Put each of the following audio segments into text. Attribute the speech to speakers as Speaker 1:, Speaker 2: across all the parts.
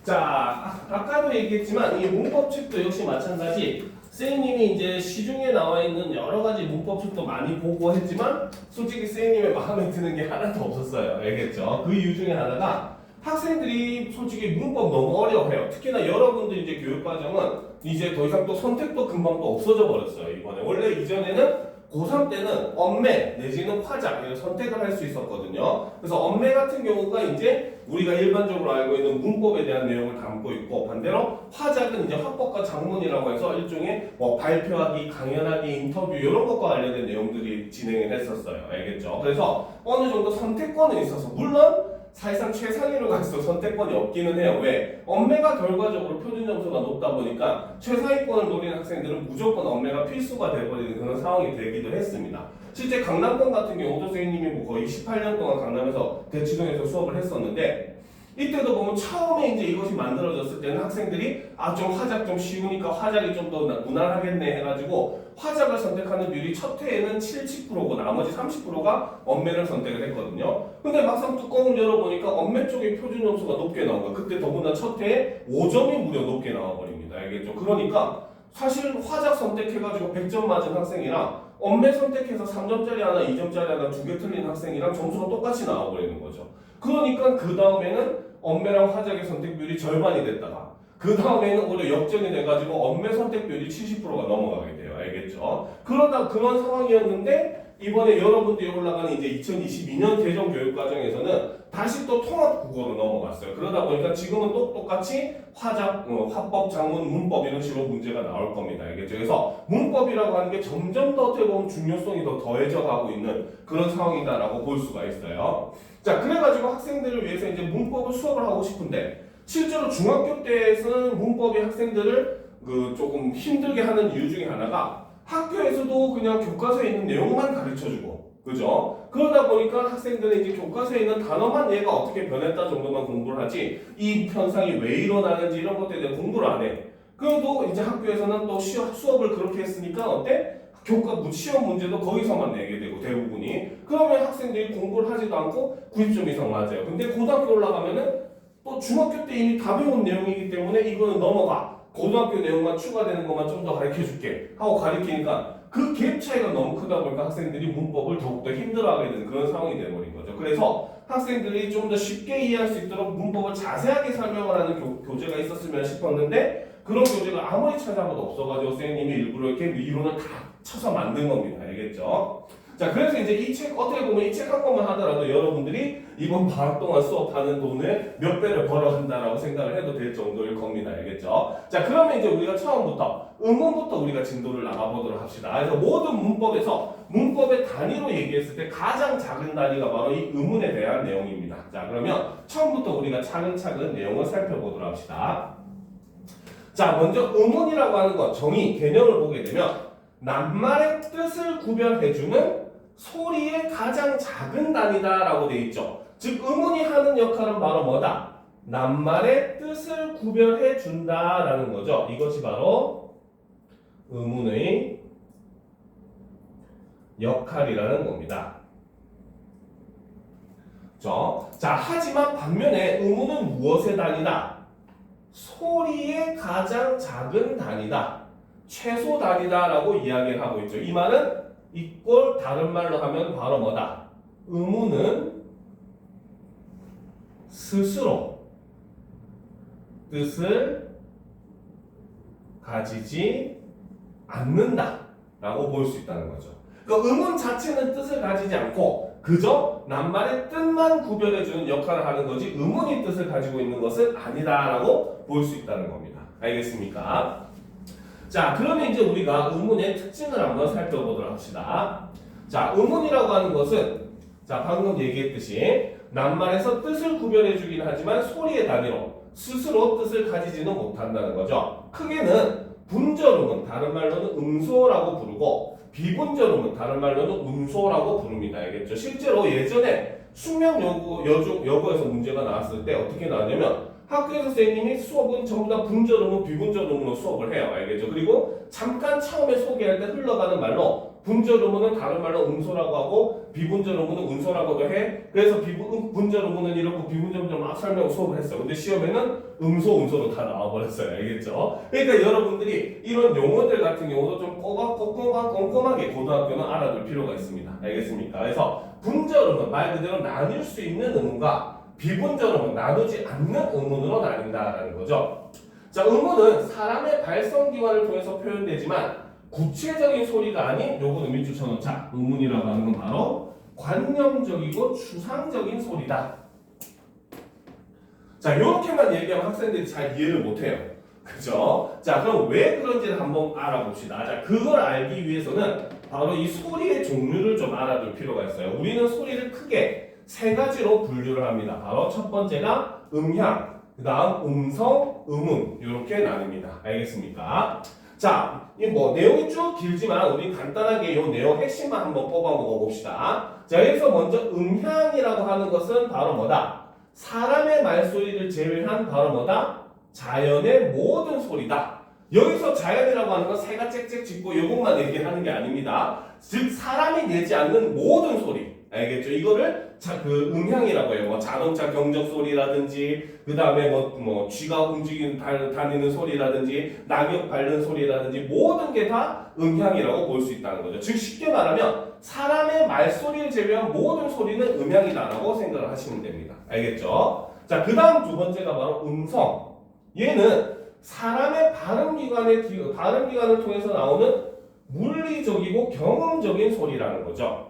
Speaker 1: 자, 아까도 얘기했지만 이 문법책도 역시 마찬가지. 선생님이 이제 시중에 나와 있는 여러 가지 문법책도 많이 보고 했지만 솔직히 선생님의 마음에 드는 게 하나도 없었어요. 알겠죠? 그 이유 중에 하나가 학생들이 솔직히 문법 너무 어려워해요. 특히나 여러분들 이제 교육과정은 이제 더 이상 또 선택도 금방 또 없어져 버렸어요. 이번에 원래 이전에는 고3 때는 엄매 내지는 화작 이런 선택을 할 수 있었거든요. 그래서 엄매 같은 경우가 이제 우리가 일반적으로 알고 있는 문법에 대한 내용을 담고 있고, 반대로 화작은 이제 화법과 작문이라고 해서 일종의 뭐 발표하기, 강연하기, 인터뷰 이런 것과 관련된 내용들이 진행을 했었어요. 알겠죠? 그래서 어느 정도 선택권은 있어서, 물론 사실상 최상위로 가서 선택권이 없기는 해요. 왜? 엄매가 결과적으로 표준 점수가 높다 보니까 최상위권을 노리는 학생들은 무조건 엄매가 필수가 돼버리는 그런 상황이 되기도 했습니다. 실제 강남권 같은 경우도 선생님이 뭐 거의 18년 동안 강남에서 대치동에서 수업을 했었는데, 이때도 보면 처음에 이제 이것이 만들어졌을 때는 학생들이 좀 화작 좀 쉬우니까 화작이 좀 더 무난하겠네 해가지고 화작을 선택하는 비율이 첫 회에는 70%고 나머지 30%가 엄매를 선택을 했거든요. 근데 막상 뚜껑을 열어보니까 엄매 쪽의 표준 점수가 높게 나온 거예요. 그때 더구나 첫 회에 5점이 무려 높게 나와버립니다. 알겠죠? 그러니까 사실 화작 선택해가지고 100점 맞은 학생이랑 엄매 선택해서 3점짜리 하나, 2점짜리 하나 두 개 틀린 학생이랑 점수가 똑같이 나와버리는 거죠. 그러니까 그 다음에는 엄매랑 화작의 선택 비율이 절반이 됐다가 그 다음에는 오히려 역전이 돼가지고 엄매 선택 비율이 70%가 넘어가게 돼요. 알겠죠? 그러다 그런 상황이었는데 이번에 여러분들이 올라가는 이제 2022년 개정 교육 과정에서는 다시 또 통합 국어로 넘어갔어요. 그러다 보니까 지금은 또 똑같이 화작, 화법, 작문, 문법 이런 식으로 문제가 나올 겁니다. 알겠죠? 그래서 문법이라고 하는 게 점점 더 어떻게 보면 중요성이 더 더해져 가고 있는 그런 상황이다라고 볼 수가 있어요. 자, 그래가지고 학생들을 위해서 이제 문법을 수업을 하고 싶은데 실제로 중학교 때에서는 문법이 학생들을 조금 힘들게 하는 이유 중에 하나가 학교에서도 그냥 교과서에 있는 내용만 가르쳐주고, 그죠? 그러다 보니까 학생들은 이제 교과서에 있는 단어만 얘가 어떻게 변했다 정도만 공부를 하지 이 현상이 왜 일어나는지 이런 것들에 대해 공부를 안 해. 그래도 이제 학교에서는 또 수업을 그렇게 했으니까 어때? 시험 문제도 거기서만 내게 되고 대부분이. 그러면 학생들이 공부를 하지도 않고 90점 이상 맞아요. 근데 고등학교 올라가면은 또 중학교 때 이미 다 배운 내용이기 때문에 이거는 넘어가. 고등학교 내용만 추가되는 것만 좀 더 가르쳐줄게 하고 가르치니까 그 갭 차이가 너무 크다 보니까 학생들이 문법을 더욱더 힘들어하게 되는 그런 상황이 되어버린 거죠. 그래서 학생들이 좀 더 쉽게 이해할 수 있도록 문법을 자세하게 설명을 하는 교재가 있었으면 싶었는데 그런 교재가 아무리 찾아봐도 없어가지고 선생님이 일부러 이렇게 이론을 다 쳐서 만든 겁니다. 알겠죠? 자, 그래서 이제 이 책 어떻게 보면 이 책 한 권만 하더라도 여러분들이 이번 방학 동안 수업하는 돈을 몇 배를 벌어간다라고 생각을 해도 될 정도일 겁니다. 알겠죠? 자, 그러면 이제 우리가 처음부터 음문부터 우리가 진도를 나가보도록 합시다. 그래서 모든 문법에서 문법의 단위로 얘기했을 때 가장 작은 단위가 바로 이 음문에 대한 내용입니다. 자, 그러면 처음부터 우리가 차근차근 내용을 살펴보도록 합시다. 자, 먼저 음문이라고 하는 것 정의, 개념을 보게 되면 낱말의 뜻을 구별해주는 소리의 가장 작은 단위다라고 되어 있죠. 즉 음운이 하는 역할은 바로 뭐다? 낱말의 뜻을 구별해 준다라는 거죠. 이것이 바로 음운의 역할이라는 겁니다. 자, 하지만 반면에 음운은 무엇의 단위다? 소리의 가장 작은 단위다. 최소 단위다라고 이야기를 하고 있죠. 이 말은 이꼴 다른 말로 하면 바로 뭐다? 음운은 스스로 뜻을 가지지 않는다라고 볼 수 있다는 거죠. 그러니까 음운 자체는 뜻을 가지지 않고 그저 낱말의 뜻만 구별해주는 역할을 하는 거지 음운이 뜻을 가지고 있는 것은 아니다라고 볼 수 있다는 겁니다. 알겠습니까? 자, 그러면 이제 우리가 음운의 특징을 한번 살펴보도록 합시다. 자, 음운이라고 하는 것은 자, 방금 얘기했듯이 낱말에서 뜻을 구별해주긴 하지만 소리의 단위로 스스로 뜻을 가지지는 못한다는 거죠. 크게는 분절음은 다른 말로는 음소라고 부르고 비분절음은 다른 말로는 음소라고 부릅니다. 알겠죠? 실제로 예전에 숙명 여고에서 문제가 나왔을 때 어떻게 나왔냐면 학교에서 선생님이 수업은 전부 다 분절음은 비분절음으로 수업을 해요. 알겠죠? 그리고 잠깐 처음에 소개할 때 흘러가는 말로 분절 의문은 다른 말로 음소라고 하고 비분절 의문은 운소라고도 해. 그래서 분절 의문은 이렇고 비분절 의문은 막 설명하고 수업을 했어. 근데 시험에는 음소, 운소로 다 나와버렸어요. 알겠죠? 그러니까 여러분들이 이런 용어들 같은 경우도 좀 꼼꼼하게 고등학교는 알아둘 필요가 있습니다. 알겠습니까? 그래서 분절 의문, 말 그대로 나뉠 수 있는 의문과 비분절 의문, 나누지 않는 의문으로 나뉜다라는 거죠. 자, 의문은 사람의 발성기관을 통해서 표현되지만 구체적인 소리가 아닌 요거는 밑줄 쳐놓자. 의문이라고 하는 건 바로 관념적이고 추상적인 소리다. 자, 이렇게만 얘기하면 학생들이 잘 이해를 못해요. 그죠? 자, 그럼 왜 그런지를 한번 알아봅시다. 자, 그걸 알기 위해서는 바로 이 소리의 종류를 좀 알아둘 필요가 있어요. 우리는 소리를 크게 세 가지로 분류를 합니다. 바로 첫 번째가 음향, 그 다음 음성, 음운 이렇게 나뉩니다. 알겠습니까? 자, 이 뭐 내용이 쭉 길지만 우리 간단하게 이 내용 핵심만 한번 뽑아 먹어봅시다. 자, 여기서 먼저 음향이라고 하는 것은 바로 뭐다? 사람의 말소리를 제외한 바로 뭐다? 자연의 모든 소리다. 여기서 자연이라고 하는 건 새가 짹짹 짖고 이것만 얘기하는 게 아닙니다. 즉 사람이 내지 않는 모든 소리. 알겠죠? 이거를 그 음향이라고 해요. 뭐 자동차 경적 소리라든지, 그 다음에 뭐 쥐가 다니는 소리라든지, 낙엽 밟는 소리라든지 모든 게 다 음향이라고 볼 수 있다는 거죠. 즉 쉽게 말하면 사람의 말소리를 제외한 모든 소리는 음향이다라고 생각을 하시면 됩니다. 알겠죠? 자, 그 다음 두 번째가 바로 음성. 얘는 사람의 발음기관을 통해서 나오는 물리적이고 경험적인 소리라는 거죠.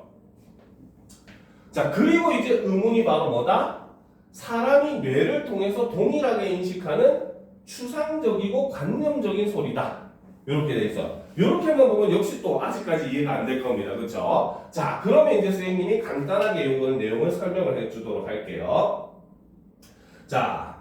Speaker 1: 자, 그리고 이제 음운이 바로 뭐다? 사람이 뇌를 통해서 동일하게 인식하는 추상적이고 관념적인 소리다. 이렇게 돼 있어. 이렇게만 보면 역시 또 아직까지 이해가 안 될 겁니다. 그렇죠? 자, 그러면 이제 선생님이 간단하게 요거는 내용을 설명을 해주도록 할게요. 자,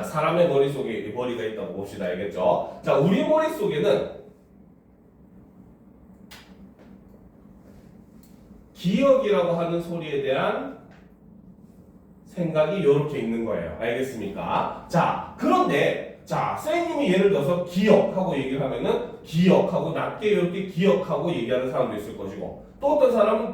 Speaker 1: 사람의 머릿속에 머리가 있다고 봅시다. 알겠죠? 자, 우리 머릿속에는 기억이라고 하는 소리에 대한 생각이 이렇게 있는 거예요. 알겠습니까? 자, 그런데 선생님이 예를 들어서 기억하고 얘기를 하면은 기억하고 낮게 이렇게 기억하고 얘기하는 사람도 있을 것이고, 또 어떤 사람은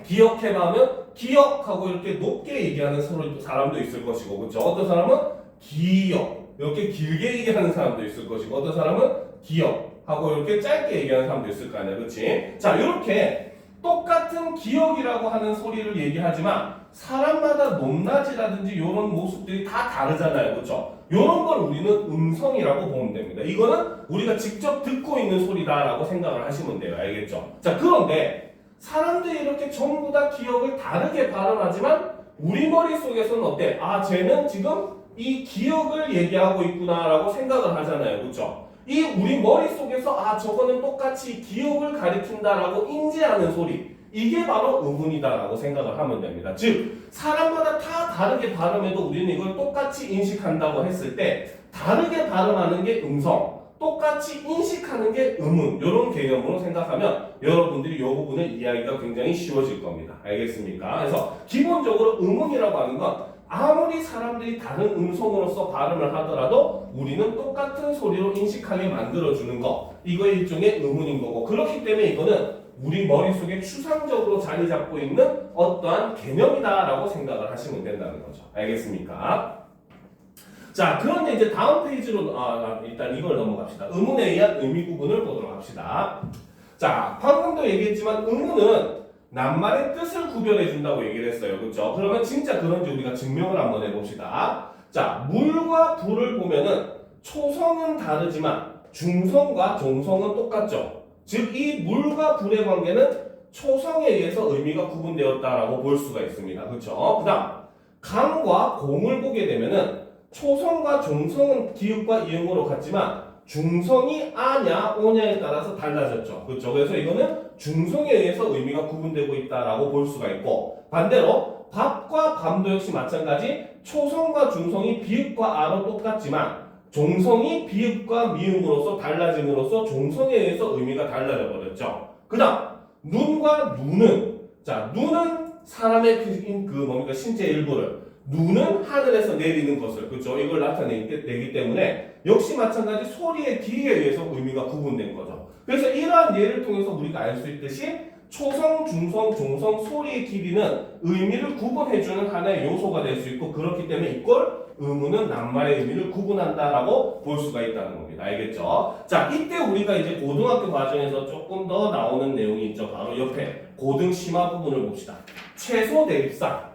Speaker 1: 기억해봐 하면 기억하고 이렇게 높게 얘기하는 사람도 있을 것이고, 그렇죠? 어떤 사람은 기억 이렇게 길게 얘기하는 사람도 있을 것이고, 어떤 사람은 기억하고 이렇게 짧게 얘기하는 사람도 있을 거 아니야, 그렇지? 자, 이렇게 똑같은 기억이라고 하는 소리를 얘기하지만 사람마다 높낮이라든지 이런 모습들이 다 다르잖아요, 그렇죠? 이런 걸 우리는 음성이라고 보면 됩니다. 이거는 우리가 직접 듣고 있는 소리다라고 생각을 하시면 돼요, 알겠죠? 자, 그런데 사람들이 이렇게 전부 다 기억을 다르게 발음하지만 우리 머릿속에서는 어때? 아, 쟤는 지금 이 기억을 얘기하고 있구나라고 생각을 하잖아요, 그렇죠? 이 우리 머릿속에서 아, 저거는 똑같이 기억을 가리킨다라고 인지하는 소리, 이게 바로 음운이다라고 생각을 하면 됩니다. 즉 사람마다 다 다르게 발음해도 우리는 이걸 똑같이 인식한다고 했을 때 다르게 발음하는 게 음성, 똑같이 인식하는 게 음운, 이런 개념으로 생각하면 여러분들이 이 부분을 이해하기가 굉장히 쉬워질 겁니다. 알겠습니까? 그래서 기본적으로 음운이라고 하는 건 아무리 사람들이 다른 음성으로서 발음을 하더라도 우리는 똑같은 소리로 인식하게 만들어주는 거, 이거 일종의 음운인 거고, 그렇기 때문에 이거는 우리 머릿속에 추상적으로 자리 잡고 있는 어떠한 개념이다라고 생각을 하시면 된다는 거죠. 알겠습니까? 자, 그런데 이제 다음 페이지로 일단 이걸 넘어갑시다. 음운에 의한 의미 구분을 보도록 합시다. 자, 방금도 얘기했지만 음운은 낱말의 뜻을 구별해 준다고 얘기를 했어요. 그렇죠? 그러면 진짜 그런지 우리가 증명을 한번 해봅시다. 자, 물과 불을 보면은 초성은 다르지만 중성과 종성은 똑같죠. 즉 이 물과 불의 관계는 초성에 의해서 의미가 구분되었다라고 볼 수가 있습니다. 그렇죠? 그다음 강과 공을 보게 되면은 초성과 종성은 기읍과 이응으로 같지만 중성이 아냐 오냐에 따라서 달라졌죠. 그렇죠? 그래서 이거는 중성에 의해서 의미가 구분되고 있다라고 볼 수가 있고, 반대로 밥과 밤도 역시 마찬가지 초성과 중성이 비읍과 아로 똑같지만 종성이 비읍과 미음으로서 달라짐으로써 종성에 의해서 의미가 달라져 버렸죠. 그 다음 눈과 눈은, 자, 눈은 사람의 뭡니까 신체 일부를, 누는 하늘에서 내리는 것을, 그렇죠? 이걸 나타내기 때문에 역시 마찬가지 소리의 길이에 의해서 의미가 구분된 거죠. 그래서 이러한 예를 통해서 우리가 알 수 있듯이 초성, 중성, 종성, 소리의 길이는 의미를 구분해주는 하나의 요소가 될 수 있고, 그렇기 때문에 이걸 의문은 낱말의 의미를 구분한다라고 볼 수가 있다는 겁니다. 알겠죠? 자, 이때 우리가 이제 고등학교 과정에서 조금 더 나오는 내용이 있죠. 바로 옆에 고등 심화 부분을 봅시다. 최소 대입상.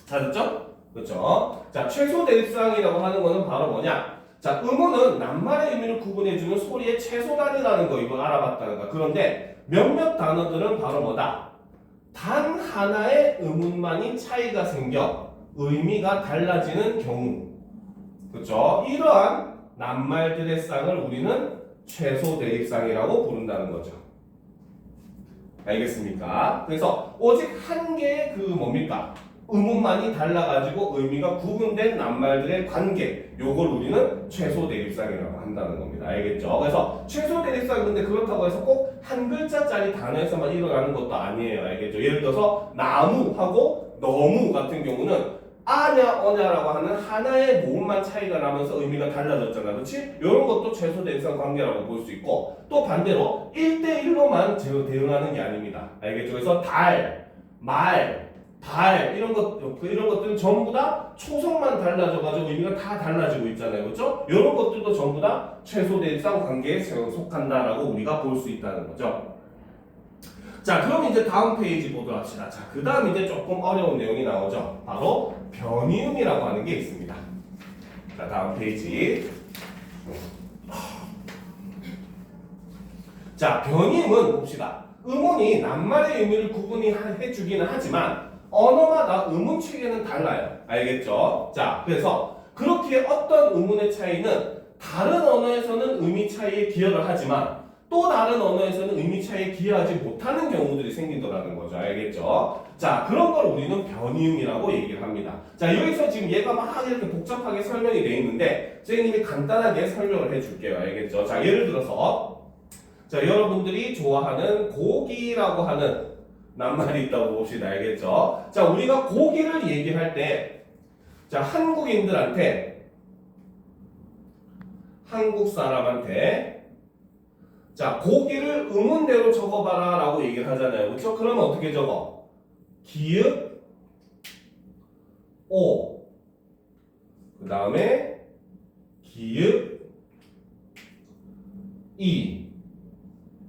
Speaker 1: 찾았죠? 그렇죠? 자, 최소 대입상이라고 하는 거는 바로 뭐냐? 자, 의문은 낱말의 의미를 구분해주는 소리의 최소 단위라는 거, 이걸 알아봤다는 거. 그런데 몇몇 단어들은 바로 뭐다? 단 하나의 의문만이 차이가 생겨 의미가 달라지는 경우. 그렇죠? 이러한 낱말들의 쌍을 우리는 최소 대입상이라고 부른다는 거죠. 알겠습니까? 그래서 오직 한 개의 그 뭡니까? 의문만이 달라가지고 의미가 구분된 낱말들의 관계, 요걸 우리는 최소 대입상이라고 한다는 겁니다. 알겠죠? 그래서 최소 대입상, 근데 그렇다고 해서 꼭 한 글자짜리 단어에서만 일어나는 것도 아니에요. 알겠죠? 예를 들어서 나무하고 너무 같은 경우는 아냐 어냐라고 하는 하나의 모음만 차이가 나면서 의미가 달라졌잖아. 그렇지? 이런 것도 최소 대입상 관계라고 볼 수 있고, 또 반대로 1대1로만 대응하는 게 아닙니다. 알겠죠? 그래서 달, 말, 달 이런 것들은 전부 다 초성만 달라져가지고 의미가 다 달라지고 있잖아요, 그렇죠? 이런 것들도 전부 다 최소 대입상 관계에 속한다라고 우리가 볼 수 있다는 거죠. 자, 그럼 이제 다음 페이지 보도록 합시다. 자, 그 다음 이제 조금 어려운 내용이 나오죠. 바로 변이음이라고 하는 게 있습니다. 자, 다음 페이지. 자, 변이음은 봅시다. 음운이 낱말의 의미를 구분해주기는 하지만 언어마다 음운 체계는 달라요. 알겠죠? 자, 그래서 그렇게 어떤 음운의 차이는 다른 언어에서는 의미 차이에 기여를 하지만 또 다른 언어에서는 의미 차이에 기여하지 못하는 경우들이 생긴다는 거죠. 알겠죠? 자, 그런 걸 우리는 변이음이라고 얘기를 합니다. 자, 여기서 지금 얘가 막 이렇게 복잡하게 설명이 되어 있는데 선생님이 간단하게 설명을 해줄게요. 알겠죠? 자, 예를 들어서 자, 여러분들이 좋아하는 고기라고 하는 낱말이 있다고 봅시다. 알겠죠? 자, 우리가 고기를 얘기할 때, 자, 한국 사람한테, 자, 고기를 음운대로 적어봐라 라고 얘기를 하잖아요. 그렇죠? 그러면 어떻게 적어? 기읍, 오, 그 다음에 기읍, 이,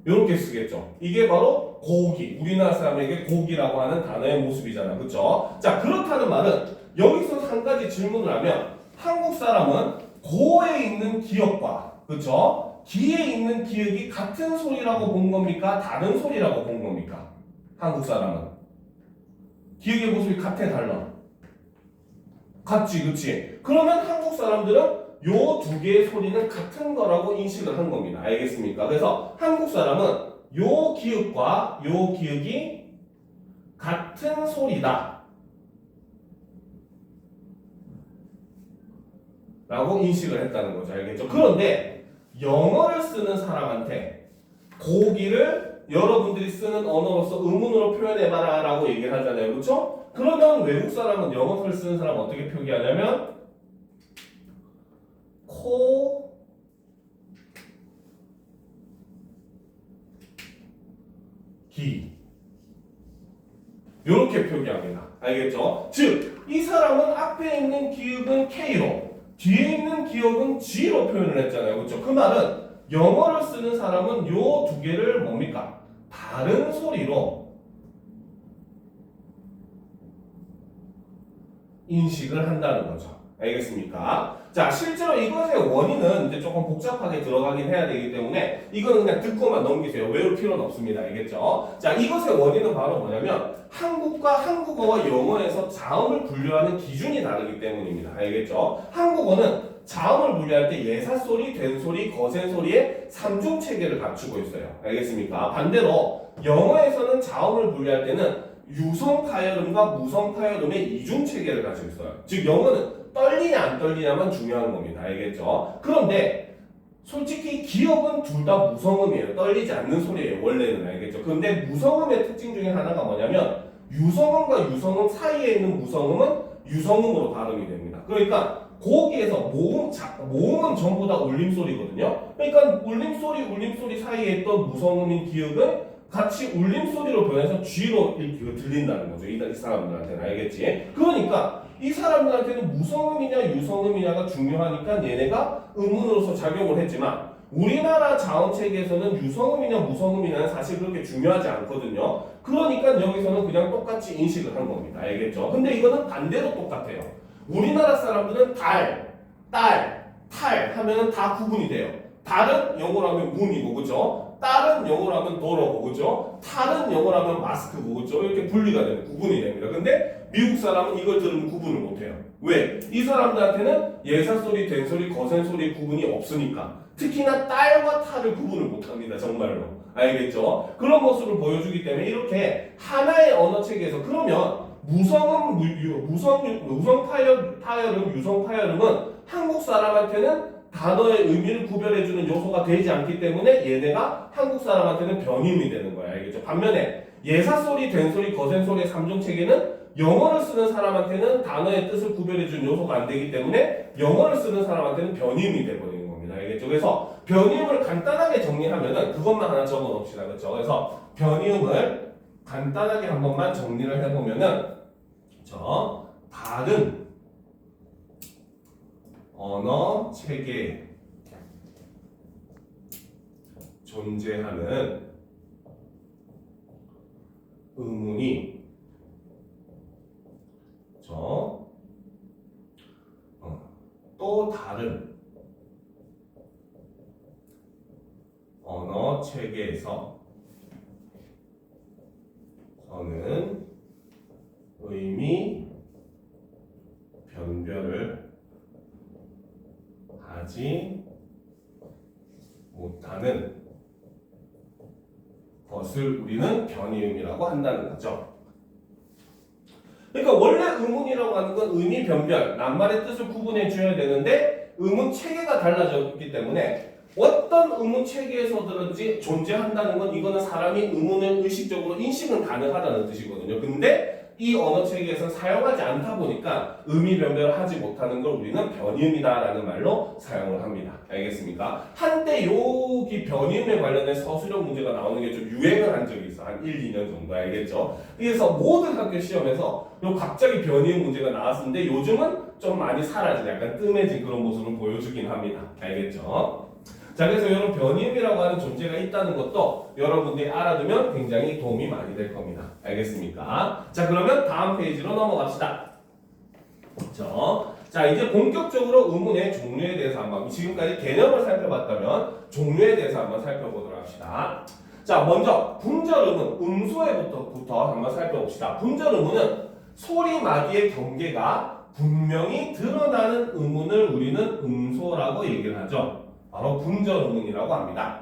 Speaker 1: 이렇게 쓰겠죠. 이게 바로 고기, 우리나라 사람에게 고기라고 하는 단어의 모습이잖아. 그렇죠? 자, 그렇다는 말은 여기서 한 가지 질문을 하면 한국 사람은 고에 있는 기역과, 그렇죠? 기에 있는 기역이 같은 소리라고 본 겁니까? 다른 소리라고 본 겁니까? 한국 사람은 기역의 모습이 같아, 달라? 같지, 그렇지? 그러면 한국 사람들은 요 두 개의 소리는 같은 거라고 인식을 한 겁니다. 알겠습니까? 그래서 한국 사람은 요 기역과 요 기역이 같은 소리다 라고 인식을 했다는 거죠. 알겠죠? 그런데 영어를 쓰는 사람한테 고기를 여러분들이 쓰는 언어로서 의문으로 표현해봐라 라고 얘기를 하잖아요. 그렇죠? 그러면 외국 사람은 영어를 쓰는 사람은 어떻게 표기하냐면 기 이렇게 표기합니다. 알겠죠? 즉, 이 사람은 앞에 있는 기역은 K로 뒤에 있는 기역은 G로 표현을 했잖아요. 그렇죠? 그 말은 영어를 쓰는 사람은 요 두 개를 뭡니까? 다른 소리로 인식을 한다는 거죠. 알겠습니까? 자, 실제로 이것의 원인은 이제 조금 복잡하게 들어가긴 해야 되기 때문에 이거는 그냥 듣고만 넘기세요. 외울 필요는 없습니다. 알겠죠? 자, 이것의 원인은 바로 뭐냐면 한국과 한국어와 영어에서 자음을 분류하는 기준이 다르기 때문입니다. 알겠죠? 한국어는 자음을 분류할 때 예사소리, 된소리, 거센소리의 3중 체계를 갖추고 있어요. 알겠습니까? 반대로 영어에서는 자음을 분류할 때는 유성 파열음과 무성 파열음의 이중 체계를 가지고 있어요. 즉 영어는 떨리냐 안 떨리냐만 중요한 겁니다. 알겠죠? 그런데 솔직히 기역은 둘 다 무성음이에요. 떨리지 않는 소리예요. 원래는. 알겠죠? 근데 무성음의 특징 중에 하나가 뭐냐면 유성음과 유성음 사이에 있는 무성음은 유성음으로 발음이 됩니다. 그러니까 거기에서 모음은 전부 다 울림소리거든요. 그러니까 울림소리 사이에 있던 무성음인 기역은 같이 울림소리로 변해서 G로 들린다는 거죠. 이 사람들한테는. 알겠지? 그러니까 이 사람들한테는 무성음이냐 유성음이냐가 중요하니까 얘네가 음운으로서 작용을 했지만 우리나라 자음체계에서는 유성음이냐 무성음이냐는 사실 그렇게 중요하지 않거든요. 그러니까 여기서는 그냥 똑같이 인식을 한 겁니다. 알겠죠? 근데 이거는 반대로 똑같아요. 우리나라 사람들은 달, 딸, 탈 하면은 다 구분이 돼요. 달은 영어로 하면 문이고, 그죠? 딸은 영어로 하면 도로고, 그죠? 탈은 영어로 하면 마스크고, 그죠? 이렇게 분리가 되는, 구분이 됩니다. 근데 미국 사람은 이걸 들으면 구분을 못해요. 왜? 이 사람들한테는 예사소리, 된소리, 거센소리 구분이 없으니까. 특히나 딸과 탈을 구분을 못합니다. 정말로. 알겠죠? 그런 모습을 보여주기 때문에 이렇게 하나의 언어체계에서 그러면 타열음, 유성 파열음은 한국 사람한테는 단어의 의미를 구별해주는 요소가 되지 않기 때문에 얘네가 한국 사람한테는 변임이 되는 거야. 알겠죠? 반면에 예사소리, 된소리, 거센소리의 3종 체계는 영어를 쓰는 사람한테는 단어의 뜻을 구별해주는 요소가 안 되기 때문에 영어를 쓰는 사람한테는 변임이 돼버리는 겁니다. 알겠죠? 그래서 변임을 간단하게 정리하면은 그것만 하나 적어 놓읍시다. 그렇죠? 그래서 변임을 간단하게 한 번만 정리를 해보면은 다른 언어 체계에 존재하는 의문이 또 다른 언어 체계에서 저는 의미 변별을 하지 못하는 것을 우리는 변이음이라고 한다는 거죠. 그러니까 원래 의문이라고 하는 건 의미 변별, 낱말의 뜻을 구분해 줘야 되는데 의문 체계가 달라졌기 때문에 어떤 의문 체계에서든지 존재한다는 건 이거는 사람이 의문을 의식적으로 인식은 가능하다는 뜻이거든요. 근데 이 언어 체계에서 사용하지 않다 보니까 의미 변별을 하지 못하는 걸 우리는 변이음이다라는 말로 사용을 합니다. 알겠습니까? 한때 여기 변이음에 관련된 서술형 문제가 나오는 게 좀 유행을 한 적이 있어. 한 1, 2년 정도. 알겠죠? 그래서 모든 학교 시험에서 갑자기 변이음 문제가 나왔는데 요즘은 좀 많이 사라진, 약간 뜸해진 그런 모습을 보여주긴 합니다. 알겠죠? 자, 그래서 이런 변이음이라고 하는 존재가 있다는 것도 여러분들이 알아두면 굉장히 도움이 많이 될 겁니다. 알겠습니까? 자, 그러면 다음 페이지로 넘어갑시다. 자, 이제 본격적으로 의문의 종류에 대해서 한번, 지금까지 개념을 살펴봤다면 종류에 대해서 한번 살펴보도록 합시다. 자, 먼저 분절음은 음소에부터 한번 살펴봅시다. 분절음은 소리 마디의 경계가 분명히 드러나는 의문을 우리는 음소라고 얘기를 하죠. 바로 분절음문이라고 합니다.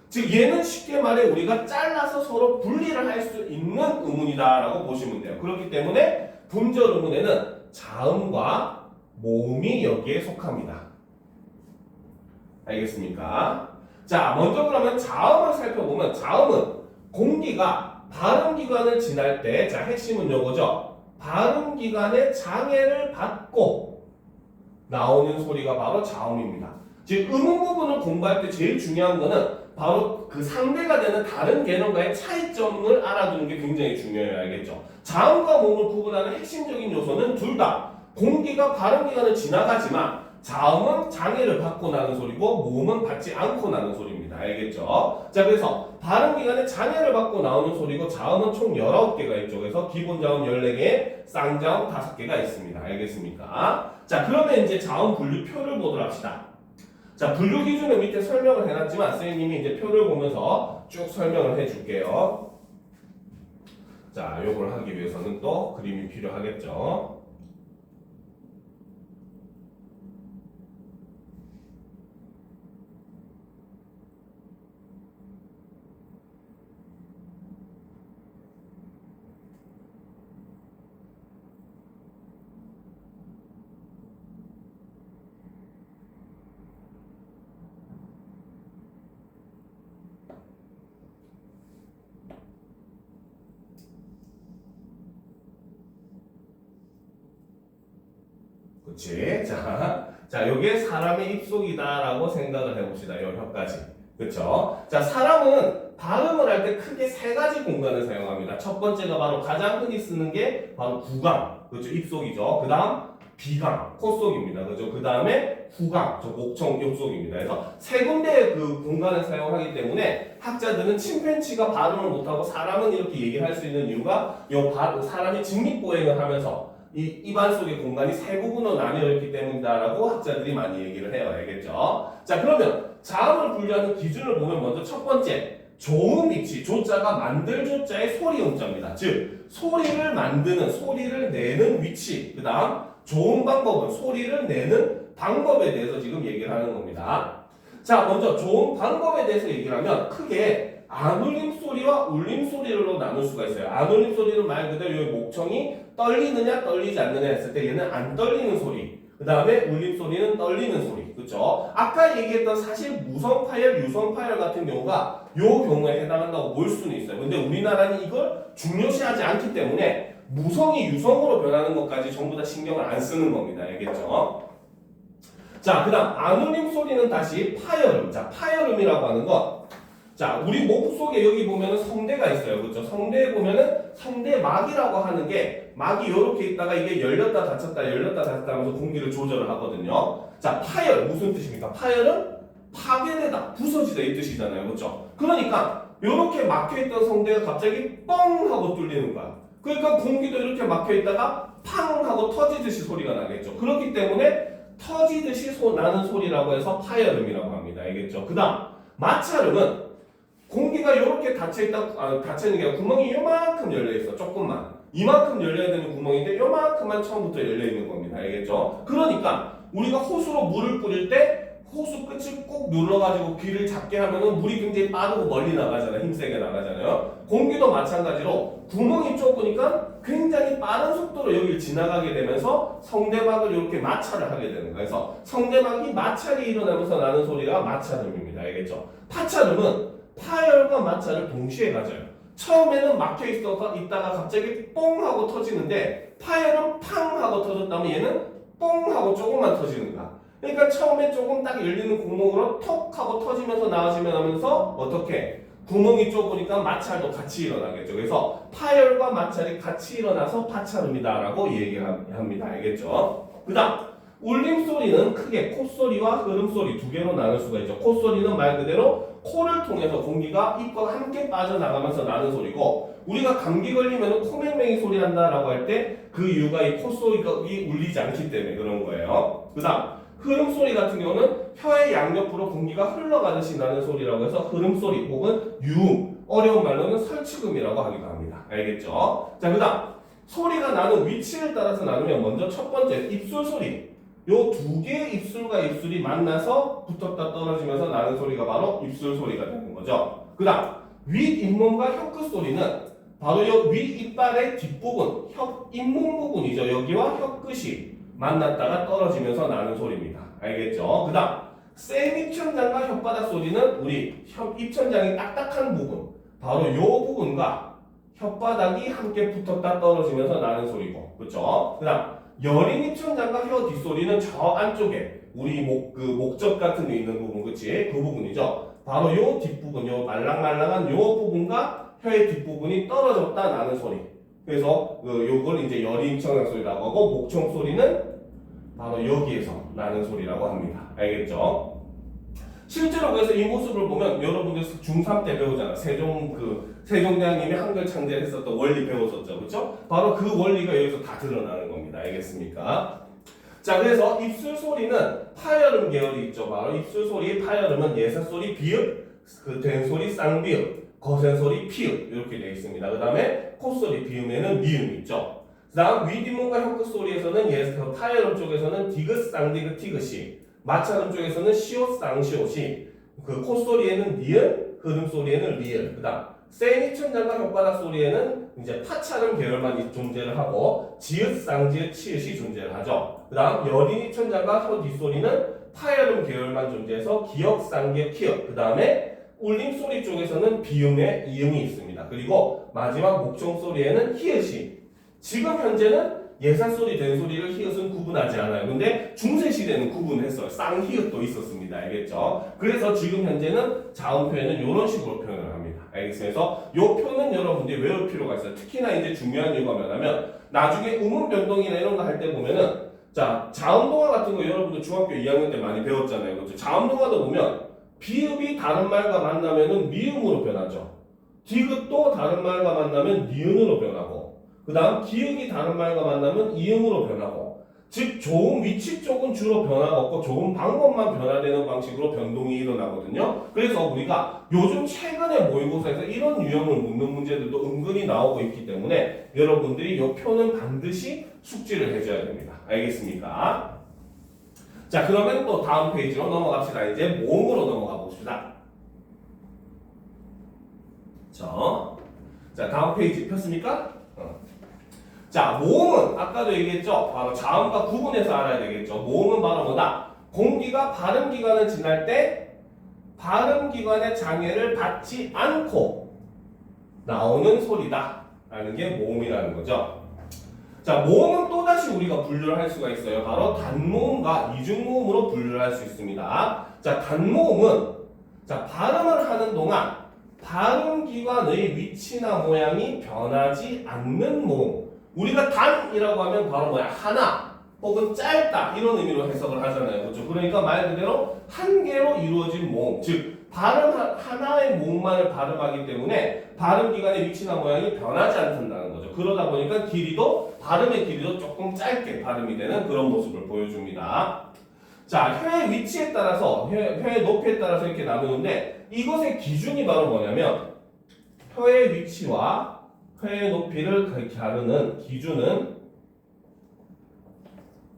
Speaker 1: 즉 얘는 쉽게 말해 우리가 잘라서 서로 분리를 할 수 있는 의문이다라고 보시면 돼요. 그렇기 때문에 분절음문에는 자음과 모음이 여기에 속합니다. 알겠습니까? 자, 먼저 그러면 자음을 살펴보면 자음은 공기가 발음기관을 지날 때, 자, 핵심은 요거죠. 발음기관의 장애를 받고 나오는 소리가 바로 자음입니다. 즉 음운 부분을 공부할 때 제일 중요한 거는 바로 그 상대가 되는 다른 개념과의 차이점을 알아두는 게 굉장히 중요해요. 알겠죠? 자음과 모음을 구분하는 핵심적인 요소는 둘 다 공기가 발음기관을 지나가지만 자음은 장애를 받고 나는 소리고 모음은 받지 않고 나는 소리입니다. 알겠죠? 자, 그래서 발음기관에 장애를 받고 나오는 소리고 자음은 총 19개가 있죠. 그래서 기본자음 14개, 쌍자음 5개가 있습니다. 알겠습니까? 자, 그러면 이제 자음 분류표를 보도록 합시다. 자, 분류 기준을 밑에 설명을 해놨지만 선생님이 이제 표를 보면서 쭉 설명을 해줄게요. 자, 요걸 하기 위해서는 또 그림이 필요하겠죠. 그치? 자, 요게 사람의 입속이다라고 생각을 해봅시다. 요 혀까지. 그쵸? 자, 사람은 발음을 할 때 크게 세 가지 공간을 사용합니다. 첫 번째가 바로 가장 흔히 쓰는 게 바로 구강. 그렇죠? 입속이죠. 그 다음 비강, 콧속입니다. 그죠? 그 다음에 후강, 저 목청, 욕속입니다. 그래서 세 군데의 그 공간을 사용하기 때문에 학자들은 침팬지가 발음을 못하고 사람은 이렇게 얘기할 수 있는 이유가 사람이 직립보행을 하면서 이 입안 속의 공간이 세 부분으로 나뉘어 있기 때문이다라고 학자들이 많이 얘기를 해요. 알겠죠? 자, 그러면 자음을 분류하는 기준을 보면 먼저 첫 번째, 조음 위치, 조자가 만들 조자의 소리 음자입니다. 즉, 소리를 만드는, 소리를 내는 위치, 그 다음 조음 방법은 소리를 내는 방법에 대해서 지금 얘기를 하는 겁니다. 자, 먼저 조음 방법에 대해서 얘기를 하면 크게 안울림 소리와 울림 소리로 나눌 수가 있어요. 안울림 소리는 말 그대로 목청이 떨리느냐 떨리지 않느냐 했을 때 얘는 안 떨리는 소리. 그 다음에 울림 소리는 떨리는 소리. 그쵸? 아까 얘기했던 사실 무성 파열, 유성 파열 같은 경우가 요 경우에 해당한다고 볼 수는 있어요. 근데 우리나라는 이걸 중요시하지 않기 때문에 무성이 유성으로 변하는 것까지 전부 다 신경을 안 쓰는 겁니다. 알겠죠? 자, 그 다음 안울림 소리는 다시 파열음. 자, 파열음이라고 하는 것. 자, 우리 목 속에 여기 보면은 성대가 있어요. 그렇죠? 성대에 보면은 성대막이라고 하는 게 막이 이렇게 있다가 이게 열렸다 닫혔다 열렸다 닫혔다 하면서 공기를 조절을 하거든요. 자, 파열 무슨 뜻입니까? 파열은 파괴되다, 부서지다 이 뜻이잖아요. 그렇죠? 그러니까 이렇게 막혀있던 성대가 갑자기 뻥 하고 뚫리는 거야. 그러니까 공기도 이렇게 막혀있다가 팡 하고 터지듯이 소리가 나겠죠. 그렇기 때문에 터지듯이 나는 소리라고 해서 파열음이라고 합니다. 알겠죠? 그 다음 마찰음은 공기가 이렇게 닫혀있는 게 구멍이 요만큼 열려있어. 조금만. 이만큼 열려야 되는 구멍인데 요만큼만 처음부터 열려있는 겁니다. 알겠죠? 그러니까 우리가 호수로 물을 뿌릴 때 호수 끝을 꼭 눌러가지고 귀를 잡게 하면은 물이 굉장히 빠르고 멀리 나가잖아요. 힘세게 나가잖아요. 공기도 마찬가지로 구멍이 좁으니까 굉장히 빠른 속도로 여기를 지나가게 되면서 성대막을 이렇게 마찰을 하게 되는 거예요. 그래서 성대막이 마찰이 일어나면서 나는 소리가 마찰음입니다. 알겠죠? 파찰음은 파열과 마찰을 동시에 가져요. 처음에는 막혀 있다가 갑자기 뽕 하고 터지는데 파열은 팡 하고 터졌다면 얘는 뽕 하고 조금만 터지는 거야. 그러니까 처음에 조금 딱 열리는 구멍으로 톡 하고 터지면서 나와지면 하면서 어떻게 구멍이 좁으니까 마찰도 같이 일어나겠죠. 그래서 파열과 마찰이 같이 일어나서 파찰음이다라고 얘기합니다. 알겠죠? 그 다음 울림 소리는 크게 콧소리와 흐름소리 두 개로 나눌 수가 있죠. 콧소리는 말 그대로 코를 통해서 공기가 입과 함께 빠져나가면서 나는 소리고, 우리가 감기 걸리면 코맹맹이 소리 한다라고 할 때 그 이유가 이 콧소리가 울리지 않기 때문에 그런 거예요. 그 다음 흐름 소리 같은 경우는 혀의 양옆으로 공기가 흘러가듯이 나는 소리라고 해서 흐름 소리 혹은 유음, 어려운 말로는 설치음이라고 하기도 합니다. 알겠죠? 자, 그 다음 소리가 나는 위치를 따라서 나누면 먼저 첫 번째 입술 소리. 요 두 개의 입술과 입술이 만나서 붙었다 떨어지면서 나는 소리가 바로 입술 소리가 되는 거죠. 그 다음 윗잇몸과 혀끝 소리는 바로 요 윗이빨의 뒷부분, 잇몸 부분이죠. 여기와 혀끝이 만났다가 떨어지면서 나는 소리입니다. 알겠죠? 그 다음 센 입천장과 혓바닥 소리는 우리 입천장이 딱딱한 부분, 바로 요 부분과 혓바닥이 함께 붙었다 떨어지면서 나는 소리고, 그렇죠? 그 다음 여린 입천장과 혀 뒷소리는 저 안쪽에 우리 목젖 같은 게 있는 부분, 그치? 그 부분이죠. 바로 요 뒷부분, 요 말랑말랑한 요 부분과 혀의 뒷부분이 떨어졌다 나는 소리. 그래서 요걸 이제 여린 입천장 소리라고 하고, 목청 소리는 바로 여기에서 나는 소리라고 합니다. 알겠죠? 실제로 그래서 이 모습을 보면 여러분들 중3 때 배우잖아. 세종대왕님이 한글 창제했었던 원리 배웠었죠. 그렇죠? 바로 그 원리가 여기서 다 드러나는 겁니다. 알겠습니까? 자, 그래서 입술 소리는 파열음 계열이 있죠. 바로 입술 소리, 파열음은 예사 소리, 비읍, 된 소리, 쌍비읍, 거센 소리, 피읍 이렇게 되어 있습니다. 그 다음에 콧소리, 비음에는 미음 있죠. 그 다음 윗잇몸과 혀끝 소리에서는 파열음 쪽에서는 디귿, 쌍디귿, 티귿이, 마찰음 쪽에서는 시옷, 쌍시옷이, 그 콧소리에는 니은, 흐름 소리에는 리을, 그 다음 센 입천장과 혓바닥 소리에는 이제 파찰음 계열만 존재를 하고, 지읒, 쌍지읒, 치읒이 존재를 하죠. 그 다음 여린 입천장과 혀 뒷소리는 파열음 계열만 존재해서 기역, 쌍기역, 키역, 그 다음에 울림 소리 쪽에서는 비음에 이음이 있습니다. 그리고 마지막 목청 소리에는 히읗이, 지금 현재는 예산소리, 된소리를 히읗은 구분하지 않아요. 근데 중세시대는 구분했어요. 쌍히읗도 있었습니다. 알겠죠? 그래서 지금 현재는 자음 표현은 이런 식으로 표현을 합니다. 알겠어요? 그래서 이 표는 여러분들이 외울 필요가 있어요. 특히나 이제 중요한 이유가 뭐냐면 나중에 음운 변동이나 이런 거 할 때 보면은 자, 자음동화 같은 거 여러분들 중학교 2학년 때 많이 배웠잖아요. 그렇죠? 자음동화도 보면 비읍이 다른 말과 만나면은 미음으로 변하죠. 디귿도 다른 말과 만나면 니은으로 변하고 그 다음 기역이 다른 말과 만나면 이음으로 변하고 즉 좋은 위치 쪽은 주로 변화가 없고 좋은 방법만 변화되는 방식으로 변동이 일어나거든요. 그래서 우리가 요즘 최근에 모의고사에서 이런 유형을 묻는 문제들도 은근히 나오고 있기 때문에 여러분들이 이 표는 반드시 숙지를 해줘야 됩니다. 알겠습니까? 자, 그러면 또 다음 페이지로 넘어갑시다. 이제 모음으로 넘어가 봅시다. 자, 다음 페이지 폈습니까? 자, 모음은 아까도 얘기했죠. 바로 자음과 구분해서 알아야 되겠죠. 모음은 바로 뭐다? 공기가 발음기관을 지날 때 발음기관의 장애를 받지 않고 나오는 소리다 라는 게 모음이라는 거죠. 자, 모음은 또다시 우리가 분류를 할 수가 있어요. 바로 단모음과 이중모음으로 분류를 할 수 있습니다. 자, 단모음은 자, 발음을 하는 동안 발음기관의 위치나 모양이 변하지 않는 모음. 우리가 단이라고 하면 바로 뭐야? 하나 혹은 짧다 이런 의미로 해석을 하잖아요. 그렇죠? 그러니까 말 그대로 한 개로 이루어진 모음. 즉 발음 하나의 모음만을 발음하기 때문에 발음기관의 위치나 모양이 변하지 않는다는 거죠. 그러다 보니까 길이도 발음의 길이도 조금 짧게 발음이 되는 그런 모습을 보여줍니다. 자, 혀의 위치에 따라서 혀의 높이에 따라서 이렇게 나누는데 이것의 기준이 바로 뭐냐면 혀의 위치와 혀의 높이를 가르는 기준은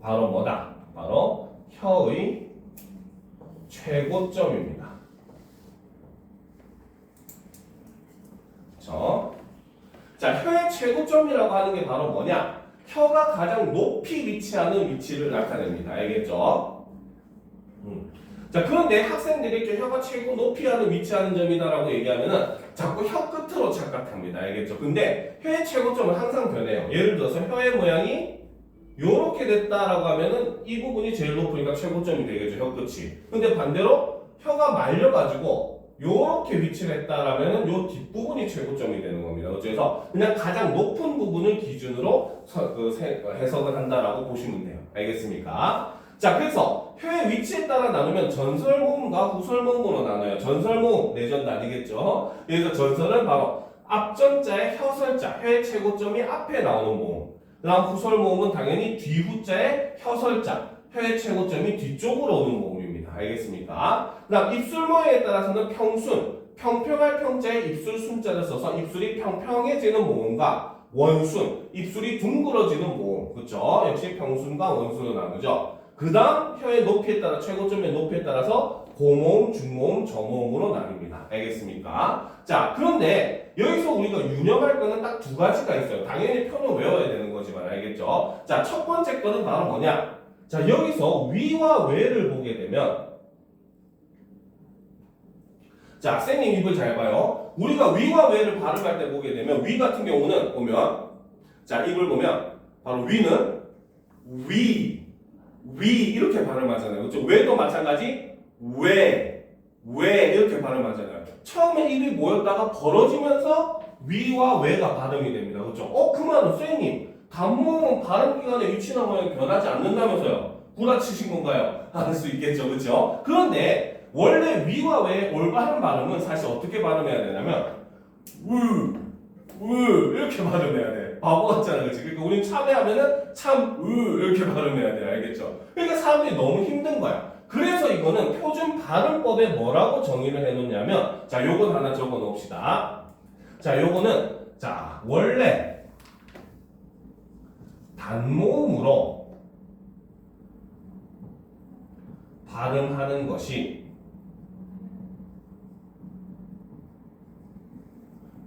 Speaker 1: 바로 뭐다? 바로 혀의 최고점입니다. 그렇죠? 자, 혀의 최고점이라고 하는 게 바로 뭐냐? 혀가 가장 높이 위치하는 위치를 나타냅니다. 알겠죠? 자, 그런데 학생들이 이렇게 혀가 최고 높이 하는 위치하는 점이다라고 얘기하면은 자꾸 혀 끝으로 착각합니다. 알겠죠? 근데 혀의 최고점은 항상 변해요. 예를 들어서 혀의 모양이 요렇게 됐다라고 하면은 이 부분이 제일 높으니까 최고점이 되겠죠. 혀 끝이. 근데 반대로 혀가 말려가지고 요렇게 위치를 했다라면은 요 뒷부분이 최고점이 되는 겁니다. 그래서 그냥 가장 높은 부분을 기준으로 해석을 한다라고 보시면 돼요. 알겠습니까? 자, 그래서 혀의 위치에 따라 나누면 전설모음과 후설모음으로 나눠요. 전설모음, 내전 나뉘겠죠. 그래서 전설은 바로 앞전자의 혀설자, 혀의 최고점이 앞에 나오는 모음. 그 다음 후설모음은 당연히 뒤후자의 혀설자, 혀의 최고점이 뒤쪽으로 오는 모음입니다. 알겠습니까? 그 다음 입술 모양에 따라서는 평순, 평평할 평자에 입술 순자를 써서 입술이 평평해지는 모음과 원순, 입술이 둥그러지는 모음. 그렇죠? 역시 평순과 원순으로 나누죠. 그 다음 혀의 높이에 따라 최고점의 높이에 따라서 고모음, 중모음, 저모음으로 나뉩니다. 알겠습니까? 자, 그런데 여기서 우리가 유념할 거는 딱 두 가지가 있어요. 당연히 표는 외워야 되는 거지만 알겠죠? 자, 첫 번째 거는 바로 뭐냐? 자, 여기서 위와 외를 보게 되면 자, 쌤님 입을 잘 봐요. 우리가 위와 외를 발음할 때 보게 되면 위 같은 경우는 보면 자, 입을 보면 바로 위는 위 이렇게 발음하잖아요. 그렇죠? 외도 마찬가지 왜 이렇게 발음하잖아요. 처음에 입이 모였다가 벌어지면서 위와 외가 발음이 됩니다. 그렇죠? 그 말은 쌤님 단모음은 발음기관의 위치나 모양이 변하지 않는다면서요. 구라치신 건가요? 할 수 있겠죠. 그렇죠? 그런데 원래 위와 외의 올바른 발음은 사실 어떻게 발음해야 되냐면 이렇게 발음해야 돼. 바보 같잖아, 그치? 그러니까 우린 참회하면은 이렇게 발음해야 돼. 알겠죠? 그러니까 사람들이 너무 힘든 거야. 그래서 이거는 표준 발음법에 뭐라고 정의를 해놓냐면, 자, 요건 하나 적어 놓읍시다. 자, 요거는, 자, 원래 단모음으로 발음하는 것이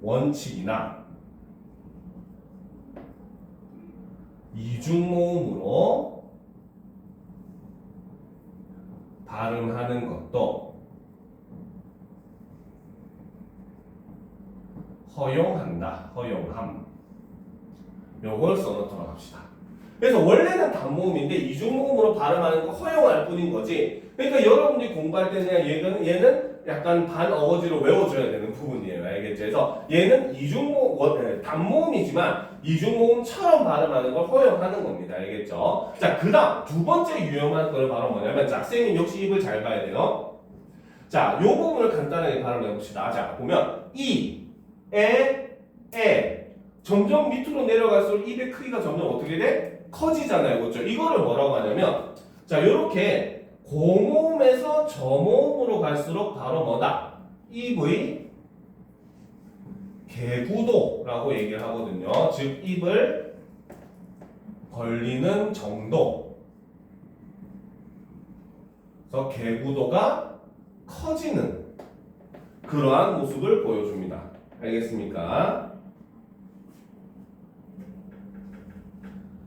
Speaker 1: 원칙이나 이중모음으로 발음하는 것도 허용한다. 허용함. 요걸 써놓도록 합시다. 그래서 원래는 단모음인데 이중모음으로 발음하는 거 허용할 뿐인 거지. 그러니까 여러분들이 공부할 때는 얘는 약간 반어거지로 외워줘야 되는 부분이에요. 알겠죠? 그래서 얘는 단모음이지만 이중모음처럼 발음하는 걸 허용하는 겁니다. 알겠죠? 자, 그 다음 두 번째 유용한 거는 바로 뭐냐면, 자, 쌤이 역시 입을 잘 봐야 돼요. 자, 요 부분을 간단하게 발음해 봅시다. 자, 보면 에 점점 밑으로 내려갈수록 입의 크기가 점점 어떻게 돼? 커지잖아요. 그렇죠? 이거를 뭐라고 하냐면, 자, 요렇게 고모음에서 저모음으로 갈수록 바로 뭐다? 입의 개구도라고 얘기를 하거든요. 즉 입을 벌리는 정도. 그래서 개구도가 커지는 그러한 모습을 보여줍니다. 알겠습니까?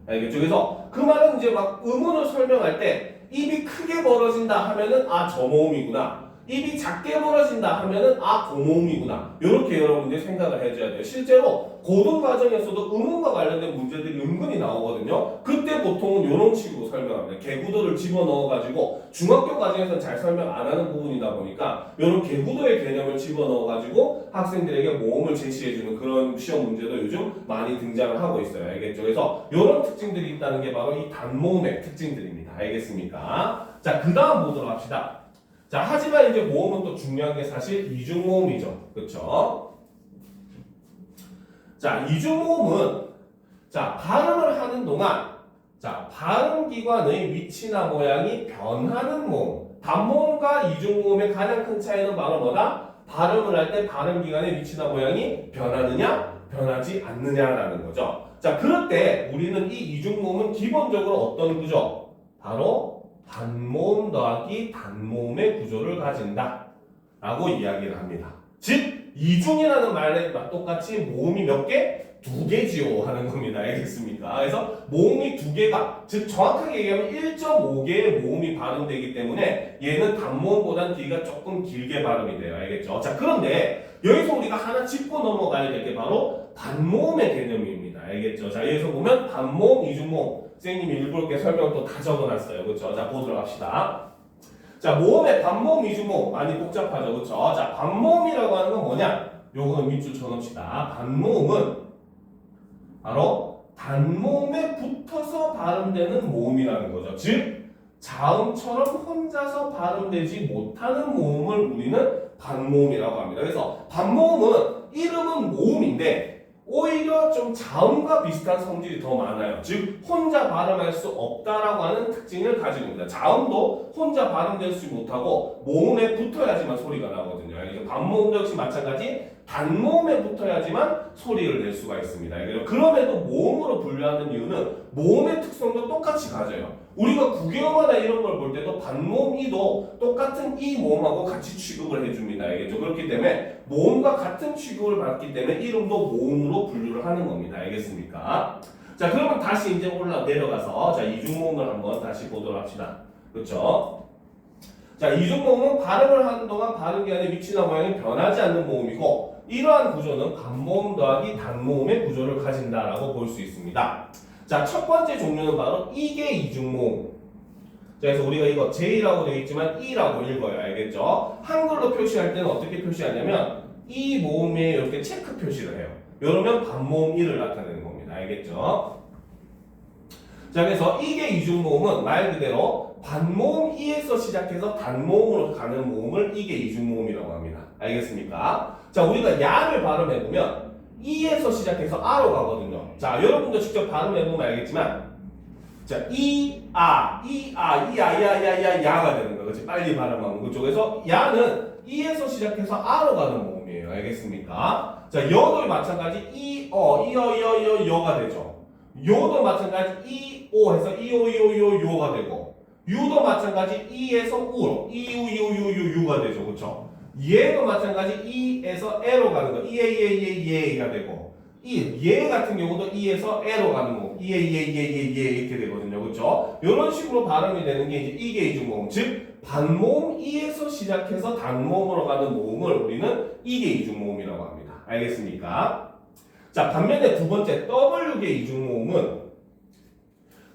Speaker 1: 알겠죠? 그래서 그 말은 이제 막 음으로 설명할 때 입이 크게 벌어진다 하면은 아 저모음이구나. 입이 작게 벌어진다 하면은 아 고모음이구나. 이렇게 여러분들이 생각을 해줘야 돼요. 실제로 고등 과정에서도 음음과 관련된 문제들이 은근히 나오거든요. 그때 보통은 이런 식으로 설명합니다. 개구도를 집어넣어가지고 중학교 과정에서는 잘 설명 안 하는 부분이다 보니까 이런 개구도의 개념을 집어넣어가지고 학생들에게 모음을 제시해주는 그런 시험 문제도 요즘 많이 등장을 하고 있어요. 알겠죠? 그래서 이런 특징들이 있다는 게 바로 이 단모음의 특징들입니다. 알겠습니까? 자, 그 다음 보도록 합시다. 자, 하지만 이제 모음은 또 중요한 게 사실 이중모음이죠. 그렇죠? 자, 이중모음은 자, 발음을 하는 동안 자, 발음기관의 위치나 모양이 변하는 모음. 단모음과 이중모음의 가장 큰 차이는 바로 뭐다? 발음을 할 때 발음기관의 위치나 모양이 변하느냐, 변하지 않느냐라는 거죠. 자, 그럴 때 우리는 이 이중모음은 기본적으로 어떤 구조? 바로 단모음 더하기 단모음의 구조를 가진다 라고 이야기를 합니다. 즉 이중이라는 말에 똑같이 모음이 몇 개? 두 개지요 하는 겁니다. 알겠습니까? 그래서 모음이 두 개가 즉 정확하게 얘기하면 1.5개의 모음이 발음되기 때문에 얘는 단모음보다는 뒤가 조금 길게 발음이 돼요. 알겠죠? 자, 그런데 여기서 우리가 하나 짚고 넘어가야 될 게 바로 단모음의 개념입니다. 알겠죠? 자, 여기서 보면 단모음, 이중모음 선생님이 일부러 이렇게 설명을 또 다 적어놨어요. 그렇죠? 자, 보도록 합시다. 자, 모음의 반모음, 이중모음 많이 복잡하죠. 그렇죠? 자, 반모음이라고 하는 건 뭐냐? 요거는 밑줄 쳐놓읍시다. 반모음은 바로 단모음에 붙어서 발음되는 모음이라는 거죠. 즉 자음처럼 혼자서 발음되지 못하는 모음을 우리는 반모음이라고 합니다. 그래서 반모음은 이름은 모음인데 오히려 좀 자음과 비슷한 성질이 더 많아요. 즉 혼자 발음할 수 없다라고 하는 특징을 가지고 있습니다. 자음도 혼자 발음될 수 못하고 모음에 붙어야지만 소리가 나거든요. 반모음도 역시 마찬가지 단모음에 붙어야지만 소리를 낼 수가 있습니다. 그럼에도 모음으로 분류하는 이유는 모음의 특성도 똑같이 가져요. 우리가 구개음화나 이런 걸 볼 때도 반모음 이도 똑같은 이 모음하고 같이 취급을 해줍니다. 알겠죠? 그렇기 때문에 모음과 같은 취급을 받기 때문에 이름도 모음으로 분류를 하는 겁니다. 알겠습니까? 자, 그러면 다시 이제 내려가서 자, 이중모음을 한번 다시 보도록 합시다. 그렇죠? 자, 이중모음은 발음을 하는 동안 발음기관의 위치나 모양이 변하지 않는 모음이고 이러한 구조는 반모음 더하기 단모음의 구조를 가진다라고 볼 수 있습니다. 자, 첫 번째 종류는 바로 이계 이중모음. 자, 그래서 우리가 이거 J라고 되어 있지만 E라고 읽어요. 알겠죠? 한글로 표시할 때는 어떻게 표시하냐면 이 모음에 이렇게 체크 표시를 해요. 이러면 반모음 1을 나타내는 겁니다. 알겠죠? 자, 그래서 이계 이중모음은 말 그대로 반모음 이에서 시작해서 단모음으로 가는 모음을 이계 이중모음이라고 합니다. 알겠습니까? 자, 우리가 야를 발음해보면 이에서 시작해서 아로 가거든요. 자, 여러분도 직접 발음해보면 알겠지만 자, 야가 되는 거야. 그렇지? 빨리 발음하면. 그쪽. 그래서 야는 이에서 시작해서 아로 가는 모음이에요. 알겠습니까? 자, 여도 마찬가지 여가 되죠. 요도 마찬가지 오 해서 요가 되고 유도 마찬가지 이에서 우로 유가 되죠. 그렇죠? 얘도 마찬가지 이에서 에로 가는 거 예가 되고 얘 같은 경우도 이에서 에로 가는 거 예 이렇게 되거든요. 그렇죠? 이런 식으로 발음이 되는 게 이제 이계 이중모음, 즉 반모음 이에서 시작해서 단모음으로 가는 모음을 우리는 이계 이중모음이라고 합니다. 알겠습니까? 자, 반면에 두 번째 W계 이중모음은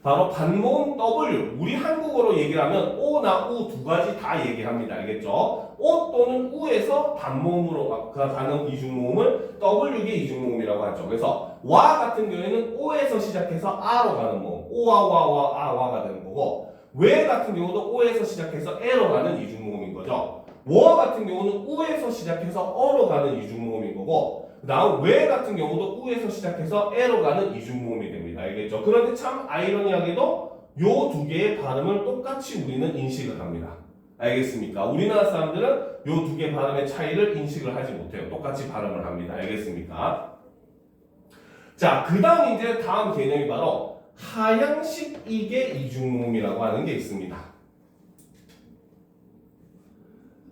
Speaker 1: 바로 반모음 W. 우리 한국어로 얘기를 하면 오나 우 두 가지 다 얘기합니다. 알겠죠? 오 또는 우에서 단모음으로 가는 이중모음을 W계 이중모음이라고 하죠. 그래서 와 같은 경우에는 오에서 시작해서 아로 가는 모음. 오와 와와 아와가 되는 거고 왜 같은 경우도 오에서 시작해서 에로 가는 이중모음인 거죠. 워 같은 경우는 우에서 시작해서 어로 가는 이중모음인 거고 그 다음 왜 같은 경우도 우에서 시작해서 에로 가는 이중모음이 됩니다. 알겠죠? 그런데 참 아이러니하게도 요 두 개의 발음을 똑같이 우리는 인식을 합니다. 알겠습니까? 우리나라 사람들은 요 두 개 발음의 차이를 인식을 하지 못해요. 똑같이 발음을 합니다. 알겠습니까? 자, 그 다음 이제 다음 개념이 바로 하향식 이계 이중모음이라고 하는 게 있습니다.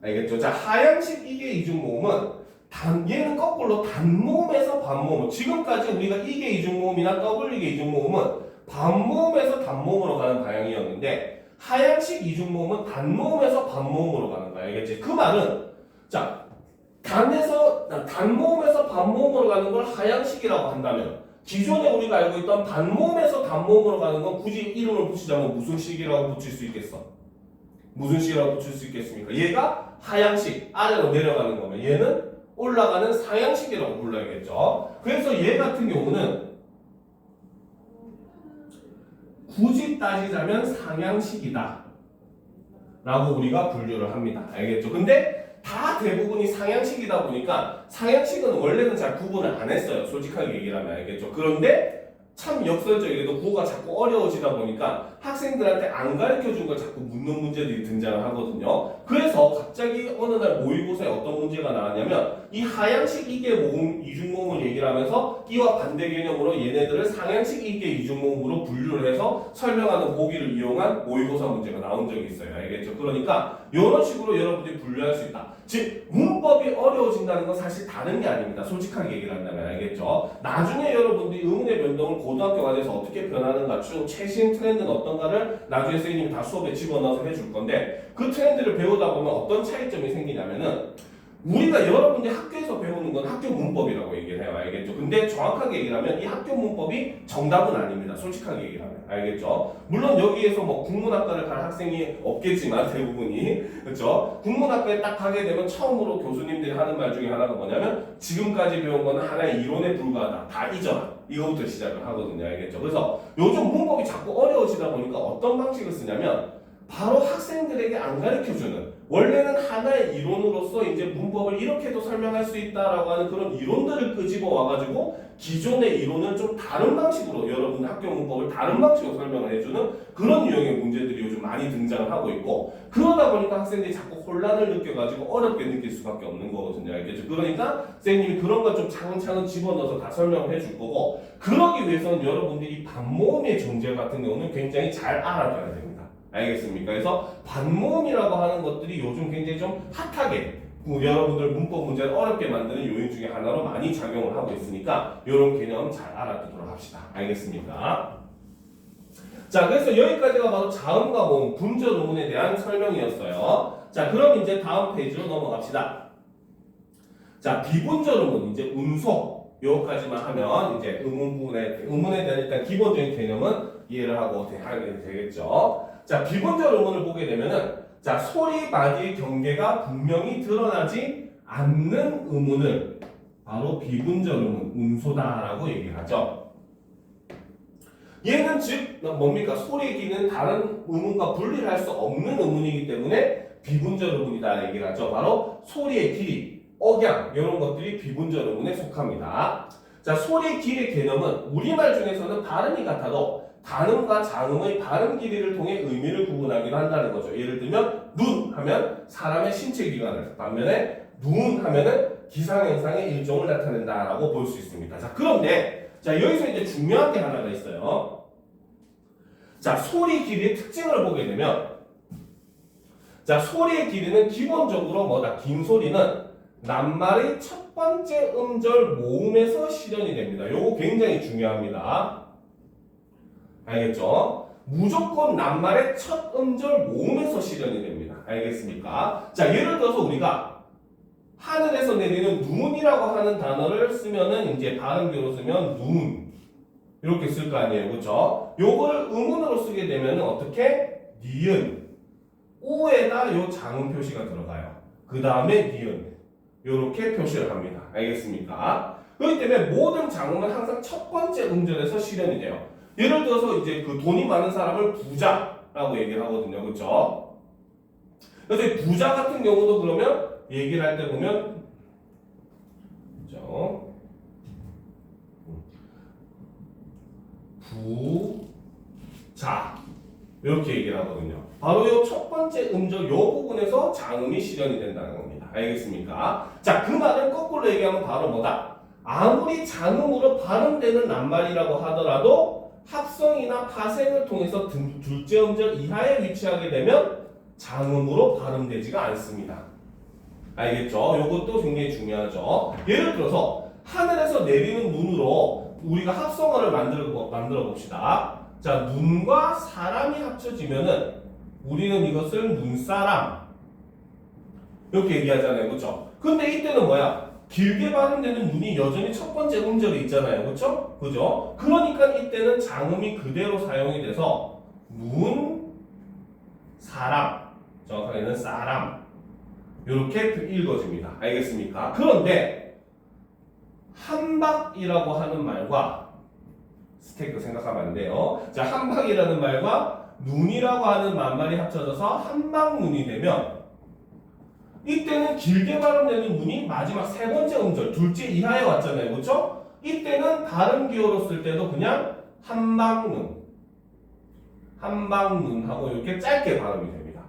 Speaker 1: 알겠죠? 자, 하향식 이계 이중모음은 얘는 거꾸로 단모음에서 반모음. 지금까지 우리가 이계 이중모음이나 W계 이중모음은 반모음에서 단모음으로 가는 방향이었는데 하향식 이중모음은 단모음에서 반모음으로 가는 거야. 알겠지? 그 말은 자, 단모음에서 반모음으로 가는 걸 하향식이라고 한다면 기존에 우리가 알고 있던 단모음에서 단모음으로 가는 건 굳이 이름을 붙이자면 무슨 식이라고 붙일 수 있겠어? 무슨 식이라고 붙일 수 있겠습니까? 얘가 하향식, 아래로 내려가는 거면 얘는 올라가는 상향식이라고 불러야겠죠. 그래서 얘 같은 경우는 굳이 따지자면 상향식이다 라고 우리가 분류를 합니다. 알겠죠? 근데 다 대부분이 상향식이다 보니까 상향식은 원래는 잘 구분을 안 했어요. 솔직하게 얘기를 하면 알겠죠? 그런데 참 역설적이게도 국어가 자꾸 어려워지다 보니까 학생들한테 안 가르쳐준 걸 자꾸 묻는 문제들이 등장을 하거든요. 그래서 갑자기 어느 날 모의고사에 어떤 문제가 나왔냐면 이 하향식 이계 모음 이중모음을 얘기를 하면서 이와 반대 개념으로 얘네들을 상향식 이계 이중모음으로 분류를 해서 설명하는 보기를 이용한 모의고사 문제가 나온 적이 있어요. 알겠죠? 그러니까 이런 식으로 여러분들이 분류할 수 있다. 즉 문법이 어려워진다는 건 사실 다른 게 아닙니다. 솔직하게 얘기를 한다면 알겠죠? 나중에 여러분들이 의문의 변동을 고등학교 과정에서 어떻게 변하는가 쭉 최신 트렌드는 어떤가를 나중에 선생님이 다 수업에 집어넣어서 해줄 건데 그 트렌드를 배우다 보면 어떤 차이점이 생기냐면은 우리가 여러분들이 학교에서 배우는 건 학교 문법이라고 얘기를 해요. 알겠죠? 근데 정확하게 얘기를 하면 이 학교 문법이 정답은 아닙니다. 솔직하게 얘기를 하면. 알겠죠? 물론 여기에서 뭐 국문학과를 갈 학생이 없겠지만 대부분이 그렇죠? 국문학과에 딱 가게 되면 처음으로 교수님들이 하는 말 중에 하나가 뭐냐면 지금까지 배운 건 하나의 이론에 불과하다. 다 잊어라. 이거부터 시작을 하거든요. 알겠죠? 그래서 요즘 문법이 자꾸 어려워지다 보니까 어떤 방식을 쓰냐면 바로 학생들에게 안 가르쳐주는 원래는 하나의 이론으로서 이제 문법을 이렇게도 설명할 수 있다라고 하는 그런 이론들을 끄집어 와가지고 기존의 이론을 좀 다른 방식으로 여러분 학교 문법을 다른 방식으로 설명을 해주는 그런 유형의 문제들이 요즘 많이 등장을 하고 있고 그러다 보니까 학생들이 자꾸 혼란을 느껴가지고 어렵게 느낄 수밖에 없는 거거든요. 알겠죠? 그러니까 선생님이 그런 걸 좀 차근차근 집어넣어서 다 설명을 해줄 거고 그러기 위해서는 여러분들이 반모음의 정제 같은 경우는 굉장히 잘 알아둬야 됩니다. 알겠습니까? 그래서 반모음이라고 하는 것들이 요즘 굉장히 좀 핫하게 여러분들 문법 문제를 어렵게 만드는 요인 중에 하나로 많이 작용을 하고 있으니까 이런 개념 잘 알아두도록 합시다. 알겠습니까? 자, 그래서 여기까지가 바로 자음과 모음, 분절 의문에 대한 설명이었어요. 자, 그럼 이제 다음 페이지로 넘어갑시다. 자, 비분절 의문, 이제 운소 여기까지만 하면 이제 의문에 대한 일단 기본적인 개념은 이해를 하고 하게 되겠죠. 자, 비분절 의문을 보게 되면은 자, 소리 마디 경계가 분명히 드러나지 않는 의문을 바로 비분절 의문, 운소다라고 얘기를 하죠. 얘는 즉 뭡니까? 소리의 길이는 다른 의문과 분리를 할 수 없는 의문이기 때문에 비분절 의문이다 얘기를 하죠. 바로 소리의 길이, 억양 이런 것들이 비분절 의문에 속합니다. 자, 소리의 길이의 개념은 우리말 중에서는 발음이 같아도 단음과 장음의 발음 길이를 통해 의미를 구분하기도 한다는 거죠. 예를 들면 눈 하면 사람의 신체 기관을, 반면에 눈 하면은 기상현상의 일종을 나타낸다라고 볼 수 있습니다. 자, 그런데 자, 여기서 이제 중요한 게 하나가 있어요. 자, 소리 길이의 특징을 보게 되면 자, 소리의 길이는 기본적으로 뭐다? 긴 소리는 낱말의 첫 번째 음절 모음에서 실현이 됩니다. 요거 굉장히 중요합니다. 알겠죠? 무조건 낱말의 첫 음절 모음에서 실현이 됩니다. 알겠습니까? 자, 예를 들어서 우리가 하늘에서 내리는 눈이라고 하는 단어를 쓰면은 이제 발음기로 쓰면 눈. 이렇게 쓸 거 아니에요. 그렇죠? 요거를 의문으로 쓰게 되면 어떻게? 니은. 오에다 요 장음 표시가 들어가요. 그 다음에 니은. 요렇게 표시를 합니다. 알겠습니까? 그렇기 때문에 모든 장음은 항상 첫 번째 음절에서 실현이 돼요. 예를 들어서 이제 그 돈이 많은 사람을 부자라고 얘기를 하거든요. 그렇죠? 그래서 부자 같은 경우도 그러면 얘기를 할 때 보면 그죠? 부자 이렇게 얘기를 하거든요. 바로 이 첫 번째 음절 요 부분에서 장음이 실현이 된다는 겁니다. 알겠습니까? 자, 그 말은 거꾸로 얘기하면 바로 뭐다? 아무리 장음으로 발음되는 낱말이라고 하더라도 합성이나 파생을 통해서 둘째 음절 이하에 위치하게 되면 장음으로 발음되지가 않습니다. 알겠죠? 이것도 굉장히 중요하죠. 예를 들어서 하늘에서 내리는 눈으로 우리가 합성어를 만들어 봅시다. 자, 눈과 사람이 합쳐지면은 우리는 이것을 눈사람 이렇게 얘기하잖아요. 그렇죠? 근데 이때는 뭐야? 길게 발음되는 눈이 여전히 첫 번째 음절이 있잖아요. 그렇죠? 그죠? 그러니까 이때는 장음이 그대로 사용이 돼서 눈, 사람, 정확하게는 사람 이렇게 읽어집니다. 알겠습니까? 그런데 한박이라고 하는 말과 스테이크 생각하면 안 돼요. 자, 한박이라는 말과 눈이라고 하는 말이 합쳐져서 한박눈이 되면 이때는 길게 발음되는 눈이 마지막 세 번째 음절 둘째 이하에 왔잖아요. 그렇죠? 이때는 발음 기호로 쓸 때도 그냥 한박눈 한박눈하고 이렇게 짧게 발음이 됩니다.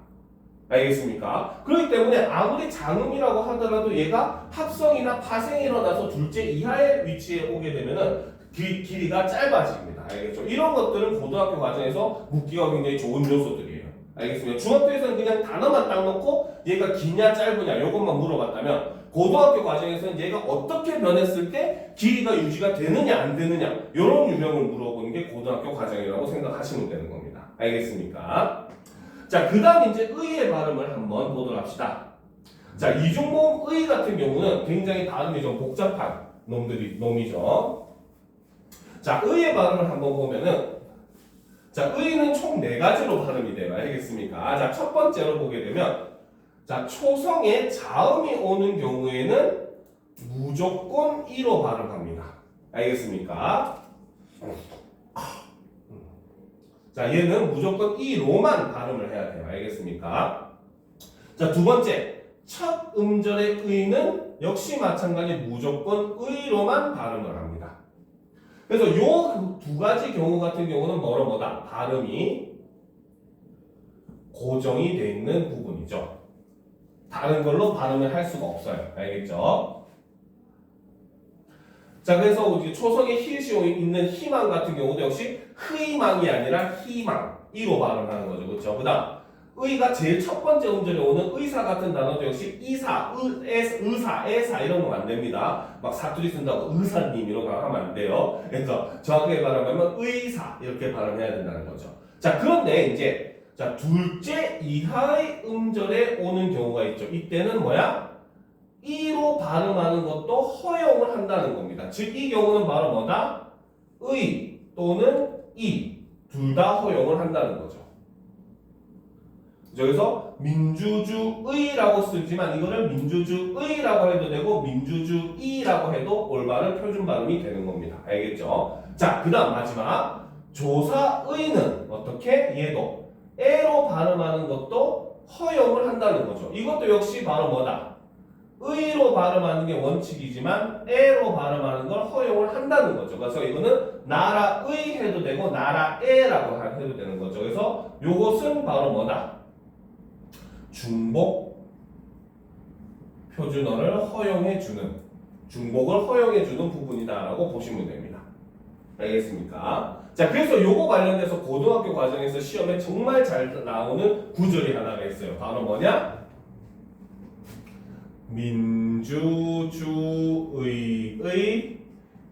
Speaker 1: 알겠습니까? 그렇기 때문에 아무리 장음이라고 하더라도 얘가 합성이나 파생이 일어나서 둘째 이하의 위치에 오게 되면은 길이가 짧아집니다. 알겠죠? 이런 것들은 고등학교 과정에서 묻기가 굉장히 좋은 요소들이에요. 알겠습니다. 중학교에서는 그냥 단어만 딱 놓고 얘가 기냐 짧으냐 이것만 물어봤다면 고등학교 과정에서는 얘가 어떻게 변했을 때 길이가 유지가 되느냐 안 되느냐 이런 유형을 물어보는 게 고등학교 과정이라고 생각하시면 되는 겁니다. 알겠습니까? 자, 그 다음 이제 의의 발음을 한번 보도록 합시다. 자, 이중모음 의 같은 경우는 굉장히 발음이 좀 복잡한 놈이죠. 자, 의의 발음을 한번 보면은 자, 의는 총 4가지로 발음이 돼요. 알겠습니까? 자, 첫 번째로 보게 되면 자, 초성에 자음이 오는 경우에는 무조건 이로 발음합니다. 알겠습니까? 자, 얘는 무조건 이로만 발음을 해야 돼요. 알겠습니까? 자, 두 번째. 첫 음절의 의는 역시 마찬가지 무조건 의로만 발음을 합니다. 그래서 요 두 가지 경우 같은 경우는 뭐다? 발음이 고정이 되어 있는 부분이죠. 다른 걸로 발음을 할 수가 없어요. 알겠죠? 자, 그래서 우리 초성에 히읗이 있는 희망 같은 경우도 역시 흐이망이 아니라 희망 이로 발음하는 거죠. 그렇죠? 그다음 의가 제일 첫 번째 음절에 오는 의사 같은 단어도 역시 이사, 의사, 애사 이런 거 안 됩니다. 막 사투리 쓴다고 의사님 이런 거 하면 안 돼요. 그래서 정확하게 발음하면 의사 이렇게 발음해야 된다는 거죠. 자, 그런데 이제 자, 둘째 이하의 음절에 오는 경우가 있죠. 이때는 뭐야? 이로 발음하는 것도 허용을 한다는 겁니다. 즉, 이 경우는 바로 뭐다? 의 또는 이 둘 다 허용을 한다는 거죠. 그래서 민주주의라고 쓰지만 이거를 민주주의라고 해도 되고 민주주의라고 해도 올바른 표준 발음이 되는 겁니다. 알겠죠? 자, 그 다음 마지막 조사의는 어떻게? 얘도 에로 발음하는 것도 허용을 한다는 거죠. 이것도 역시 바로 뭐다? 의로 발음하는 게 원칙이지만 에로 발음하는 걸 허용을 한다는 거죠. 그래서 이거는 나라의 해도 되고 나라에라고 해도 되는 거죠. 그래서 요것은 바로 뭐다? 중복 표준어를 허용해주는 중복을 허용해주는 부분이다라고 보시면 됩니다. 알겠습니까? 자, 그래서 요거 관련돼서 고등학교 과정에서 시험에 정말 잘 나오는 구절이 하나가 있어요. 바로 뭐냐?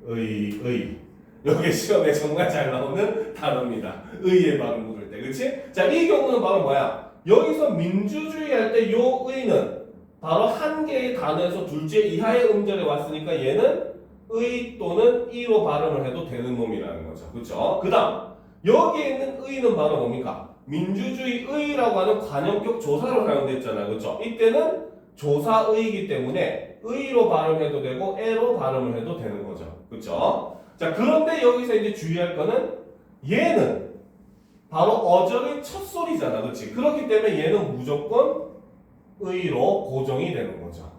Speaker 1: 민주주의의 여기 시험에 정말 잘 나오는 단어입니다. 의의 발음 부를 때, 그렇지? 자, 이 경우는 바로 뭐야? 여기서 민주주의 할 때 요 의는 바로 한 개의 단어에서 둘째 이하의 음절에 왔으니까 얘는 의 또는 이로 발음을 해도 되는 놈이라는 거죠. 그렇죠? 그 다음 여기에 있는 의는 바로 뭡니까? 민주주의 의라고 하는 관용격 조사로 사용됐잖아요. 그렇죠? 이때는 조사의이기 때문에 의로 발음해도 되고 에로 발음을 해도 되는 거죠. 그렇죠? 자, 그런데 여기서 이제 주의할 거는 얘는 바로 어절의 첫 소리잖아. 그렇지? 그렇기 때문에 얘는 무조건 의로 고정이 되는 거죠.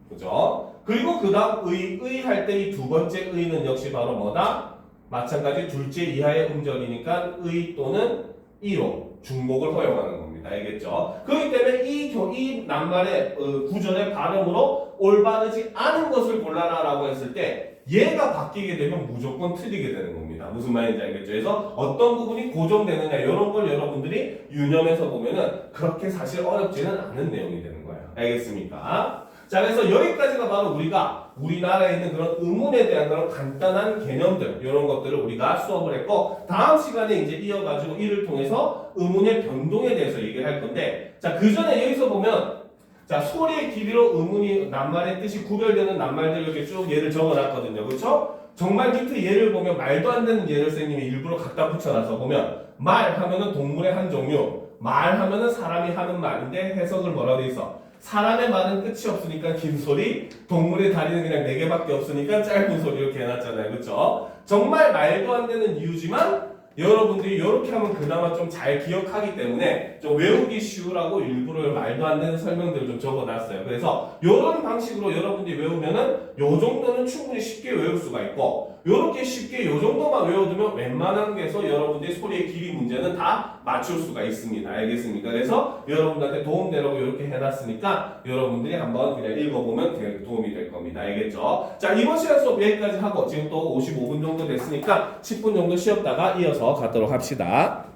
Speaker 1: 그죠? 그리고 그 다음 의 할 때 이 두 번째 의는 역시 바로 뭐다? 마찬가지 둘째 이하의 음절이니까 의 또는 이로 중복을 허용하는 겁니다. 알겠죠? 그렇기 때문에 이 낱말의 구절의 발음으로 올바르지 않은 것을 골라라라고 했을 때 얘가 바뀌게 되면 무조건 틀리게 되는 겁니다. 무슨 말인지 알겠죠? 그래서 어떤 부분이 고정되느냐 이런 걸 여러분들이 유념해서 보면은 그렇게 사실 어렵지는 않은 내용이 되는 거예요. 알겠습니까? 자, 그래서 여기까지가 바로 우리가 우리나라에 있는 그런 의문에 대한 그런 간단한 개념들 이런 것들을 우리가 수업을 했고 다음 시간에 이제 이어가지고 이를 통해서 의문의 변동에 대해서 얘기를 할 건데 자, 그 전에 여기서 보면 자, 소리의 길이로 의문이 낱말의 뜻이 구별되는 낱말들 이렇게 쭉 예를 적어놨거든요. 그렇죠? 정말 밑에 예를 보면 말도 안 되는 예를 선생님이 일부러 갖다 붙여놔서 보면 말 하면은 동물의 한 종류 말 하면은 사람이 하는 말인데 해석을 뭐라고 돼 있어? 사람의 말은 끝이 없으니까 긴 소리, 동물의 다리는 그냥 4개밖에 없으니까 짧은 소리 이렇게 해놨잖아요. 그렇죠? 정말 말도 안 되는 이유지만 여러분들이 이렇게 하면 그나마 좀 잘 기억하기 때문에 좀 외우기 쉬우라고 일부러 말도 안 되는 설명들을 좀 적어놨어요. 그래서 이런 방식으로 여러분들이 외우면은 요 정도는 충분히 쉽게 외울 수가 있고 요렇게 쉽게 요 정도만 외워두면 웬만한 게서 여러분들이 소리의 길이 문제는 다 맞출 수가 있습니다. 알겠습니까? 그래서 여러분들한테 도움되라고 이렇게 해놨으니까 여러분들이 한번 그냥 읽어보면 도움이 될 겁니다. 알겠죠? 자, 이번 시간 수업 여기까지 하고 지금 또 55분 정도 됐으니까 10분 정도 쉬었다가 이어서 가도록 합시다.